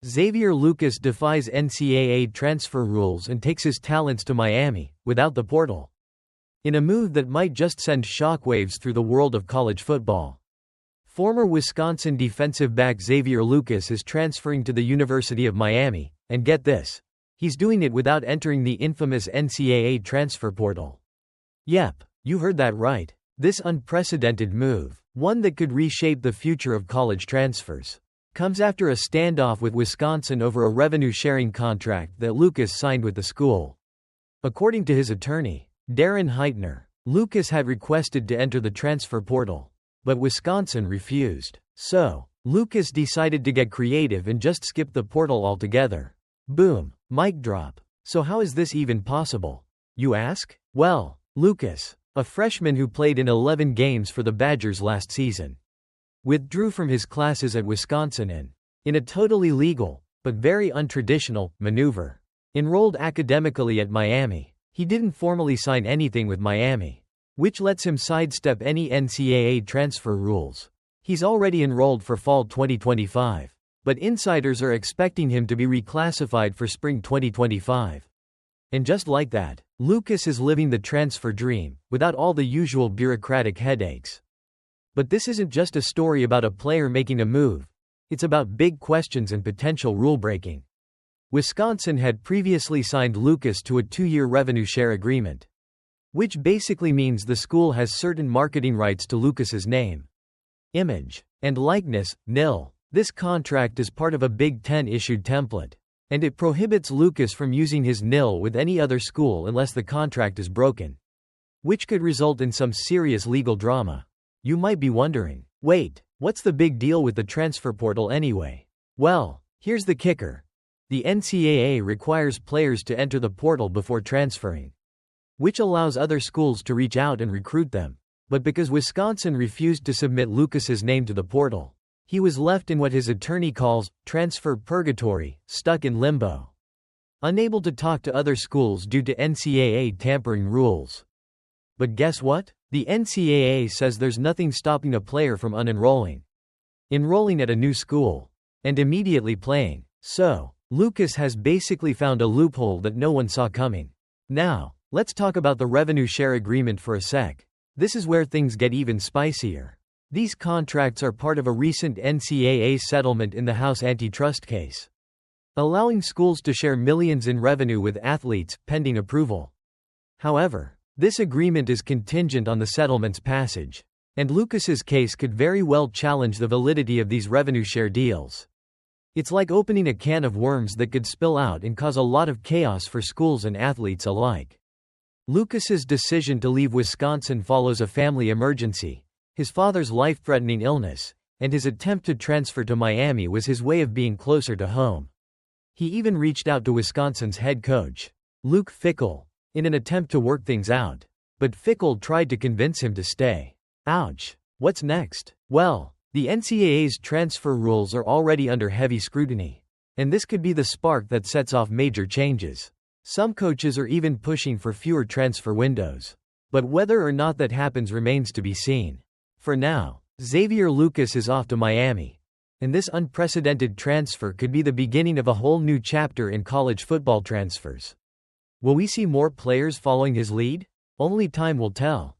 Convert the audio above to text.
Xavier Lucas defies NCAA transfer rules and takes his talents to Miami, without the portal. In a move that might just send shockwaves through the world of college football. Former Wisconsin defensive back Xavier Lucas is transferring to the University of Miami, and get this, he's doing it without entering the infamous NCAA transfer portal. Yep, you heard that right. This unprecedented move, one that could reshape the future of college transfers, comes after a standoff with Wisconsin over a revenue-sharing contract that Lucas signed with the school. According to his attorney, Darren Heitner, Lucas had requested to enter the transfer portal, but Wisconsin refused. So, Lucas decided to get creative and just skip the portal altogether. Boom, mic drop. So how is this even possible, you ask? Well, Lucas, a freshman who played in 11 games for the Badgers last season, withdrew from his classes at Wisconsin and, in a totally legal, but very untraditional, maneuver, enrolled academically at Miami. He didn't formally sign anything with Miami, which lets him sidestep any NCAA transfer rules. He's already enrolled for fall 2025, but insiders are expecting him to be reclassified for spring 2025. And just like that, Lucas is living the transfer dream, without all the usual bureaucratic headaches. But this isn't just a story about a player making a move, it's about big questions and potential rule-breaking. Wisconsin had previously signed Lucas to a 2-year revenue share agreement, which basically means the school has certain marketing rights to Lucas's name, image, and likeness, nil. This contract is part of a Big Ten issued template, and it prohibits Lucas from using his nil with any other school unless the contract is broken, which could result in some serious legal drama. You might be wondering, wait, what's the big deal with the transfer portal anyway? Well, here's the kicker. The NCAA requires players to enter the portal before transferring, which allows other schools to reach out and recruit them. But because Wisconsin refused to submit Lucas's name to the portal, he was left in what his attorney calls transfer purgatory, stuck in limbo, unable to talk to other schools due to NCAA tampering rules. But guess what? The NCAA says there's nothing stopping a player from unenrolling, enrolling at a new school, and immediately playing. So, Lucas has basically found a loophole that no one saw coming. Now, let's talk about the revenue share agreement for a sec. This is where things get even spicier. These contracts are part of a recent NCAA settlement in the House antitrust case, allowing schools to share millions in revenue with athletes, pending approval. However, this agreement is contingent on the settlement's passage, and Lucas's case could very well challenge the validity of these revenue share deals. It's like opening a can of worms that could spill out and cause a lot of chaos for schools and athletes alike. Lucas's decision to leave Wisconsin follows a family emergency, his father's life-threatening illness, and his attempt to transfer to Miami was his way of being closer to home. He even reached out to Wisconsin's head coach, Luke Fickell, in an attempt to work things out, but Fickell tried to convince him to stay. Ouch. What's next? Well, the NCAA's transfer rules are already under heavy scrutiny, and this could be the spark that sets off major changes. Some coaches are even pushing for fewer transfer windows. But whether or not that happens remains to be seen. For now, Xavier Lucas is off to Miami, and this unprecedented transfer could be the beginning of a whole new chapter in college football transfers. Will we see more players following his lead? Only time will tell.